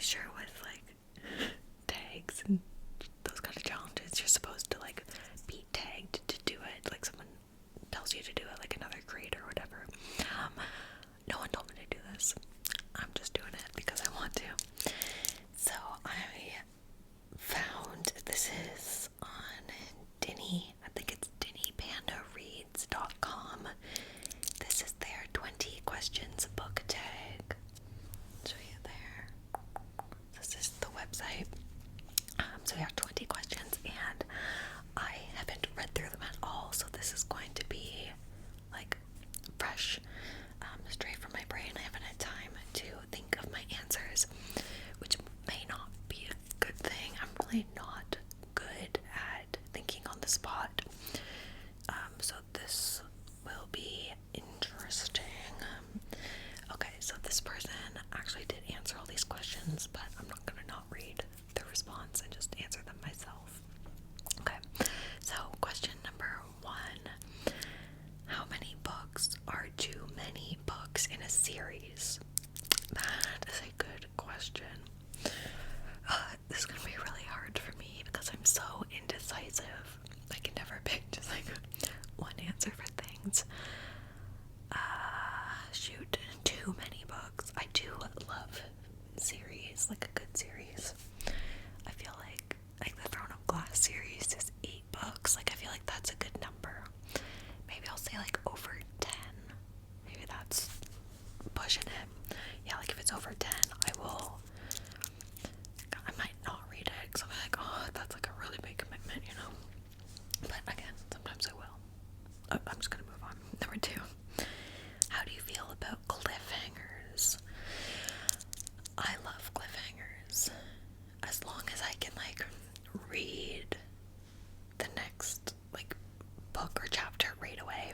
sure with like tags and those kind of challenges, you're supposed to like be tagged to do it, like someone tells you to do it, like another creator or whatever. No one told me to do this. I'm just doing it because I want to. So I found, this is on Dinny, I think it's DinnyPandaReads.com. This is their 20 questions book tag. Show you there. This is the website. So we have 20 questions, and I haven't read through them at all, so this is going to be like fresh, straight from my brain. I haven't had time to think of my answers, which may not be a good thing. I'm really not good at thinking on the spot. So this will be interesting. Okay, so this person actually did answer all these questions, but I'm not gonna not read the response and just answer them myself. Okay, so question number 1. How many books are too many books in a series? That is a good question. This is gonna be really hard for me because I'm so indecisive. I can never pick just like one answer for things. Shoot, too many books. I do love series, like a good series. I feel like the Throne of Glass series is 8 books. Like I feel like that's a good number. Maybe I'll say like over 10. Maybe that's pushing it. Yeah, like if it's over 10, I might not read it because I'll be like, oh, that's like a really big commitment, you know? But again, sometimes I will. I'm just gonna move on. Number 2. How do you feel about cliffhangers? I love cliffhangers. As long as I can like read the next like book or chapter right away.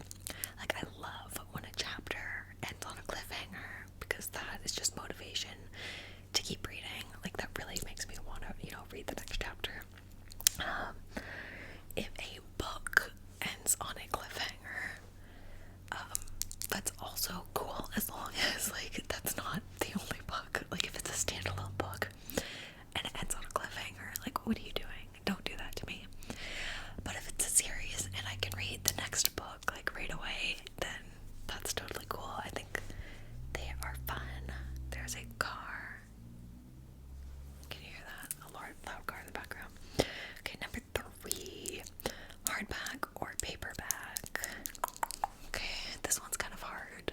Like I love when a chapter ends on a cliffhanger because that is just motivation to keep reading. Like that really makes me want to, read the next chapter. If a book ends on a cliffhanger, that's also cool as long as like that's not the only book. Like if it's a standalone book and it ends on a cliffhanger, like what are you doing? Don't do that to me. But if it's a series and I can read the next book like right away, then that's totally cool. I think they are fun. There's a car. Can you hear that? A loud car in the background. Okay, number 3. Hardback or paperback? Okay, this one's kind of hard.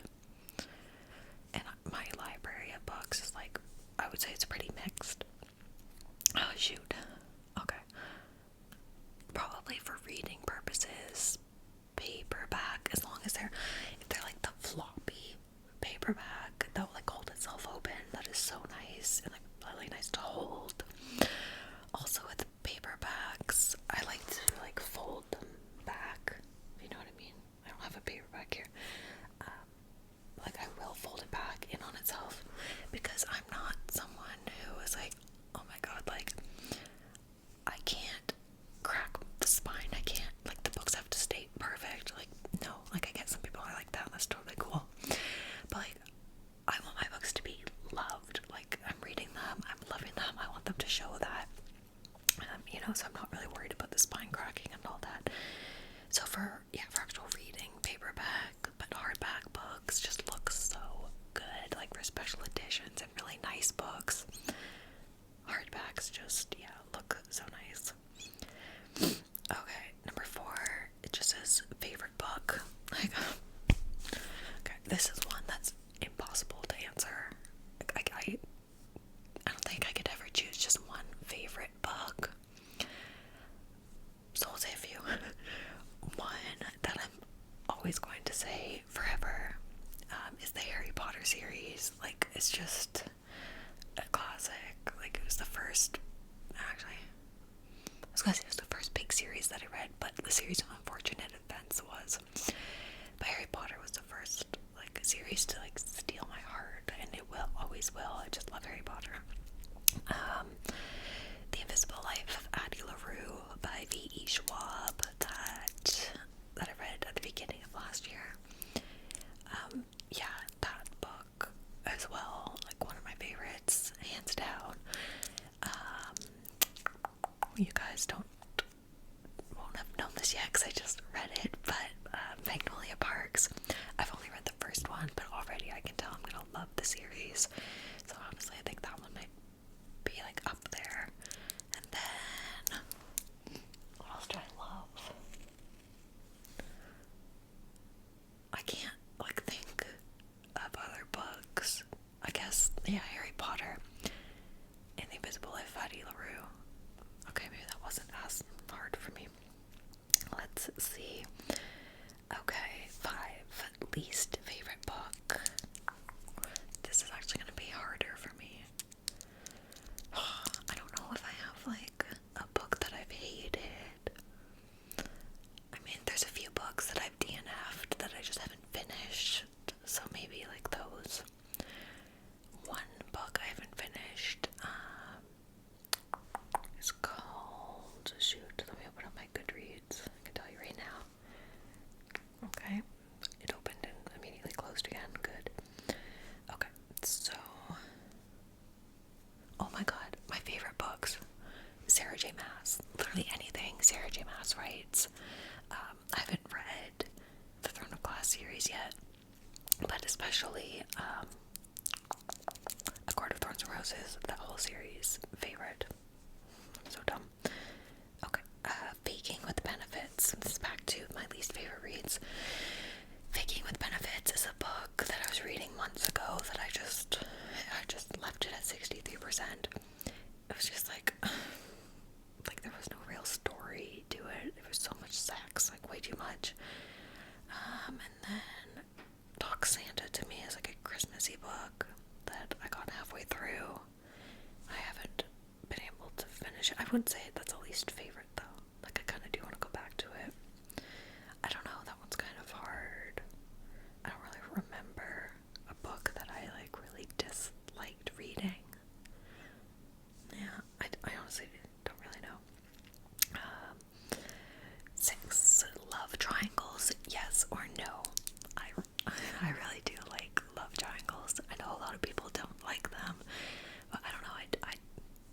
And my library of books is like, I would say it's pretty mixed. Oh shoot. Okay. Probably for reading purposes, paperback, as long as if they're like the floppy paperback that will like hold itself open. That is so nice and like really nice to hold. Also with paperbacks, I like to like fold them back. You know what I mean? I don't have a paperback here. Like I will fold it back in on itself because I'm not someone who is like, oh my god, like I can't crack the spine. I can't, like the books have to stay perfect. Like no, like I get some people are like that, and that's totally cool. But like I want my books to be loved. Like I'm reading them, I'm loving them. I want them to show that. So I'm not really worried about the spine cracking and all that. So for actual reading, paperback, but hardback books just look so good. Like for special editions and really nice books, hardbacks just look so nice. Okay, number 4. It just says favorite book. Like, okay, this is one that's impossible to answer. I don't think I could ever choose just one favorite book. So I'll say a few. One that I'm always going to say forever is the Harry Potter series. Like, it's just a classic. Like, it was the first, actually, I was gonna say it was the first big series that I read, but the series of unfortunate events was. But Harry Potter was the first, like, series to, like, steal my heart, and it always will. I just love Harry Potter. The Invisible Life of Addie LaRue by V.E. Schwab that I read at the beginning of last year. That book as well, like one of my favorites, hands down. least favorite book. This is actually gonna be harder for me. I don't know if I have like a book that I've hated. I mean, there's a few books that I've DNF'd that I just haven't finished, so maybe like those. One book I haven't finished is called, shoot, let me open up my Goodreads. I can tell you right now. Okay, it opened and immediately closed again. Good. Okay, so, oh my god, my favorite books. Sarah J. Maas. Literally anything Sarah J. Maas writes. I haven't read the Throne of Glass series yet, but especially A Court of Thorns and Roses, that whole series, favorite. So dumb. Okay, Faking with Benefits. This is back to my least favorite reads. Faking with Benefits is a book that I was reading months ago that I just left it at 63%. It was just like there was no real story to it. There was so much sex, like way too much. And then Talk Santa to me is like a Christmassy book that I got halfway through. I haven't been able to finish it. I wouldn't say that's a least favorite though. Like I kind of do want to go back to it. I don't know, that one's kind of hard. I don't really remember a book that I like really disliked reading. Yeah, I honestly don't really know. 6 love triangles, yes or no? I really do like love triangles. I know a lot of people don't like them, but I don't know.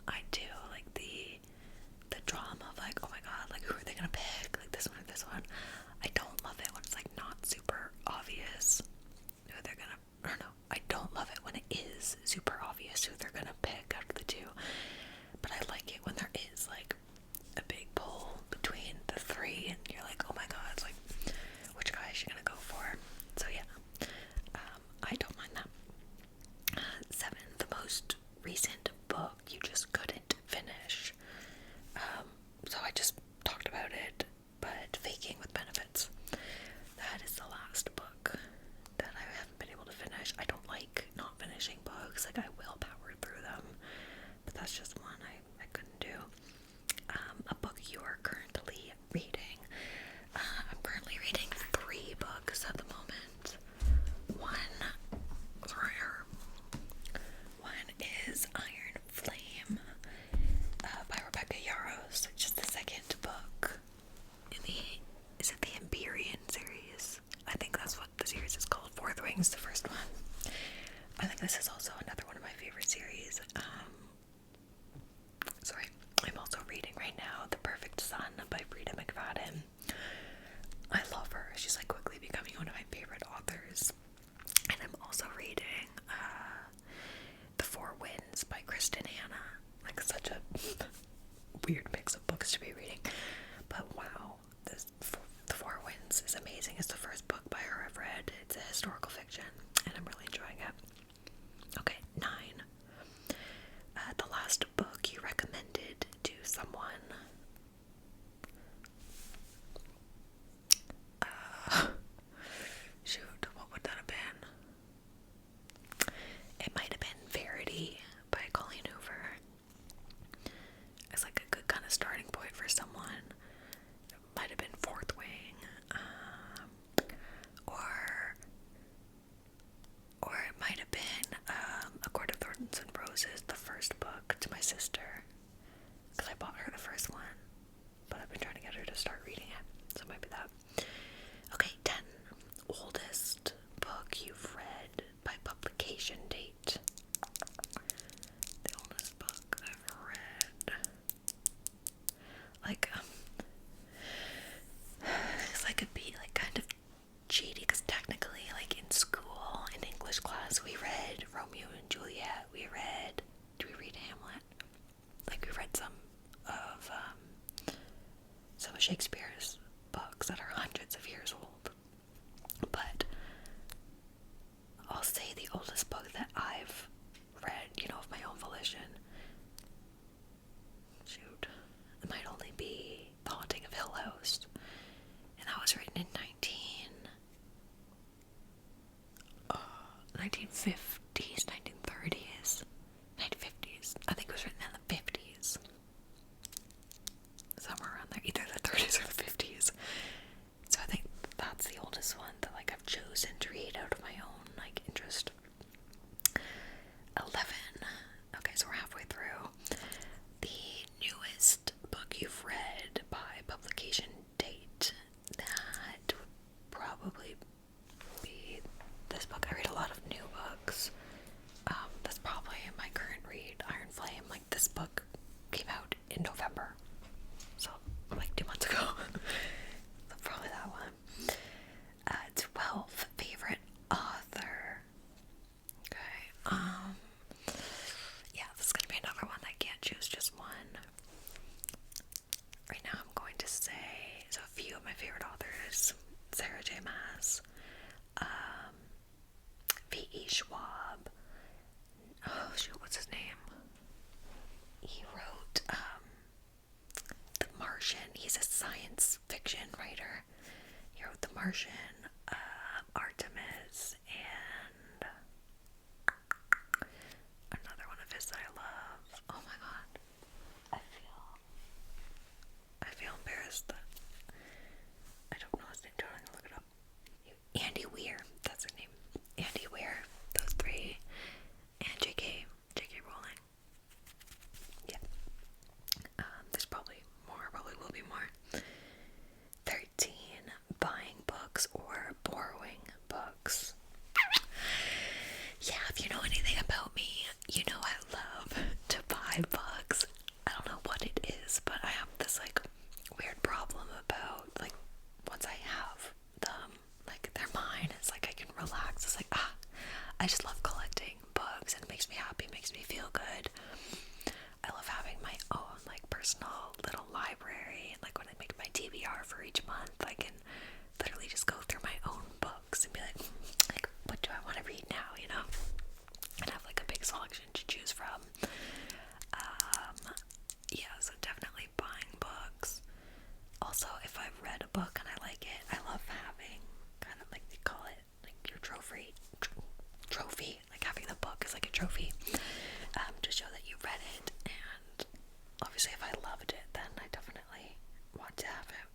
I do like the drama of like, oh my god, like who are they gonna pick? Like this one or this one. I don't love it when it's like not super obvious who they're gonna. Or no, I don't love it when it is super obvious who they're gonna pick out of the two. But I like it when there is like a big pull between the three, and you're like, oh my god, like which guy is she gonna go for? So yeah, I don't mind that. 7, the most recent book you just couldn't finish. So I just talked about it, but Faking with Benefits. That is the last book that I haven't been able to finish. I don't like not finishing books. Like I will power through them, but that's just one I couldn't do. A book you are currently reading. I'm currently reading 3 books at the moment. One is Iron Flame by Rebecca Yarros, which is the second book in is it the Empyrean series? I think that's what the series is called. Fourth Wing's the first one. I think this is also another one of my favorite series. I'm also reading right now The Perfect Son by Frida McFadden. I love her. She's like quickly becoming one of my favorite authors. And I'm also reading The Four Winds by Kristen Hanna. Like such a weird mix of books to be reading. But wow, The Four Winds is amazing. It's the first book by her I've read. It's a historical fiction, and I'm really enjoying it. Schwab. Oh shoot, what's his name? He wrote The Martian. He's a science fiction writer. He wrote The Martian, Artemis, and another one of his that I love. Oh my god. I feel embarrassed that I don't know his name. I'm gonna look it up. Andy Weir. That's his name. Andy Weir. Those three. And J.K. Rowling. Yeah. There's probably more. Probably will be more. 13. Buying books or borrowing books. Yeah, if you know anything about me, you know I love to buy books. I don't know what it is, but I have this like weird problem about like once I have them, like they're mine. It's like I can relax. It's like I just love collecting books and it makes me happy, makes me feel good. I love having my own like personal little library. Like when I make my TBR for each month, I can literally just go through my own books and be like what do I want to read now, you know? And have like a big selection to choose from. Yeah, so definitely buying books. Also, if I've read a book and I like it, I love having kind of like they call it like your trophy, like having the book is like a trophy, to show that you read it. And obviously, if I loved it, then I definitely want to have it.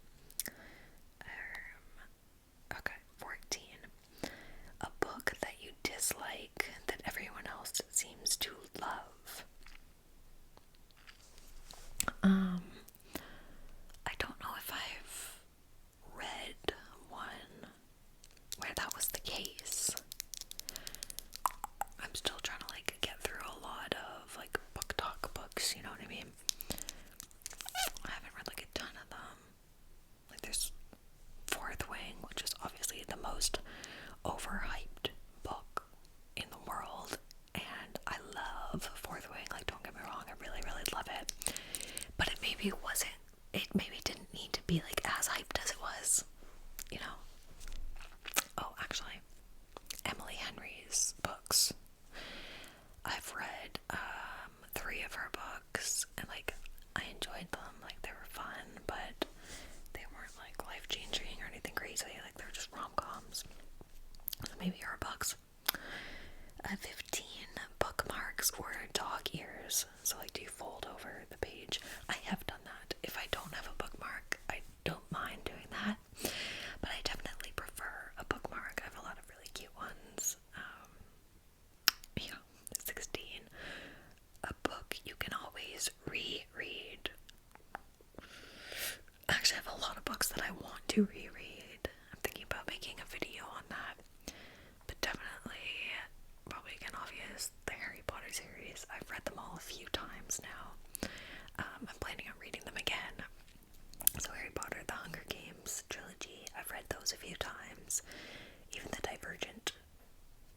Okay, 14. A book that you dislike that everyone else seems to love. I don't know if I've read one where that was the case. I'm still trying to like get through a lot of like book talk books, you know what I mean? I haven't read like a ton of them. Like there's Fourth Wing, which is obviously the most overhyped book in the world, and I love Fourth Wing. Like don't get me wrong, I really love it. But it maybe didn't need to be like as hyped as it was, you know? Oh, actually, Emily Henry's books. I've read 3 of her books, and like I enjoyed them. Like they were fun, but they weren't like life-changing or anything crazy. Like they were just rom-coms. So maybe her books. 15. Bookmarks or dog ears. So like, do you fold over the page? I have done that. If I don't have a bookmark, I don't mind doing that, but I definitely prefer a bookmark. I have a lot of really cute ones. 16. A book you can always reread. Actually, I have a lot of books that I want to reread. I'm thinking about making a video on that, but definitely, probably again obvious, the Harry Potter series. I've read them all a few times now. I'm planning on reading them again. So Harry Potter, the Hunger Games trilogy, I've read those a few times. Even the Divergent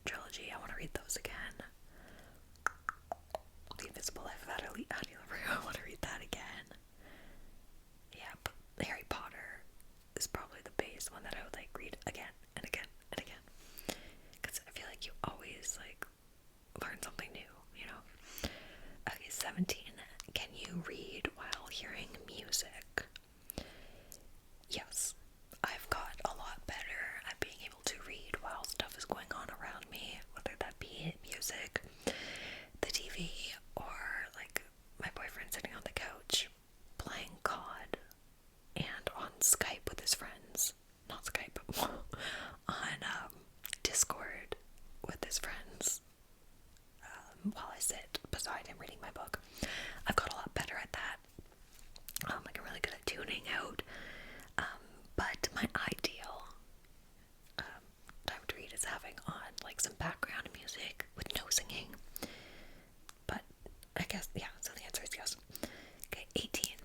trilogy, I want to read those again. The Invisible Life of Addie LaRue, I want to read that again. Yeah, but Harry Potter is probably the base one that I would like read again and again and again. Because I feel like you always like learn something new, you know? Okay, 17. Can you read while hearing music? Yes. I've got a lot better at being able to read while stuff is going on around me, whether that be music, the TV, or like my boyfriend sitting on the couch playing COD and on Skype with his friends. Not Skype, on Discord with his friends, while I sit beside him reading my book. I've got a lot better at that. Like I'm really good at tuning out. But my ideal time to read is having on like some background music with no singing. But I guess, yeah, so the answer is yes. Okay, 18.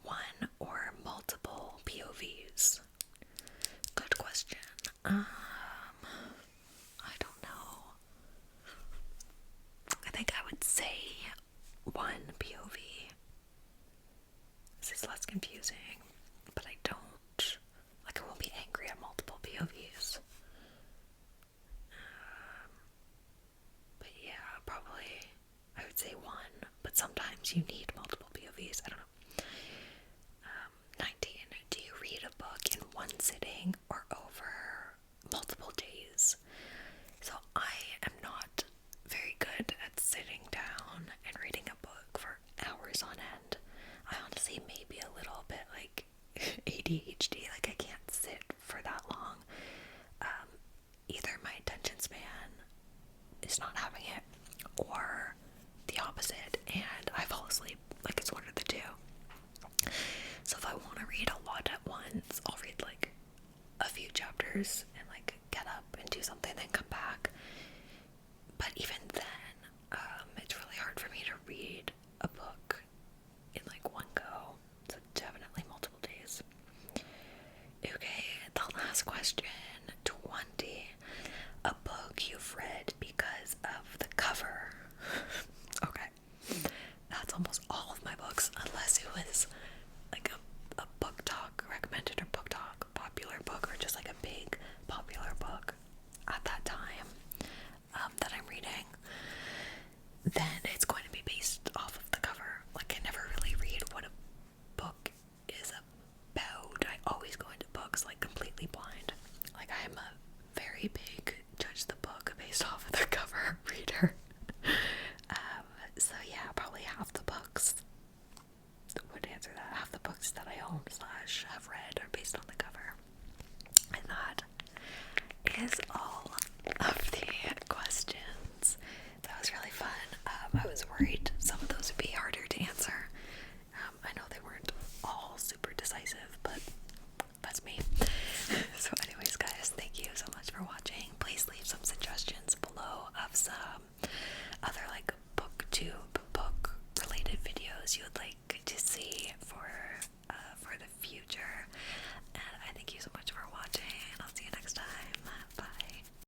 One or multiple POVs. Good question. I don't know. I think I would say one POV. This is less confusing, but I don't, like I won't be angry at multiple POVs. sometimes you need multiple POVs. I don't know. 19. Do you read a book in one sitting or over multiple days? So I am not very good at sitting down and reading a book for hours on end. I honestly may be a little bit like ADHD, like I can't sit for that long. Either my attention span is not having it, or the opposite, and I fall asleep. Like, it's one of the two. So if I want to read a lot at once, I'll read like a few chapters and like get up and do something, then come back. But even then, it's really hard for me to read a book in like one go. So definitely multiple days. Okay, the last question, 20. A book you've read because of the cover. Okay, that's almost all of my books, unless it was like a book talk recommended, or book talk popular book, or just like a big popular book at that time that I'm reading. Then it's going to be based off of the cover. Like, I never really read what a book is about. I always go into books like completely blind. Like, I'm a very big judge the book based off of the cover reader. So yeah, probably half the books would answer that. Half the books that I own / have read are based on the cover. And that is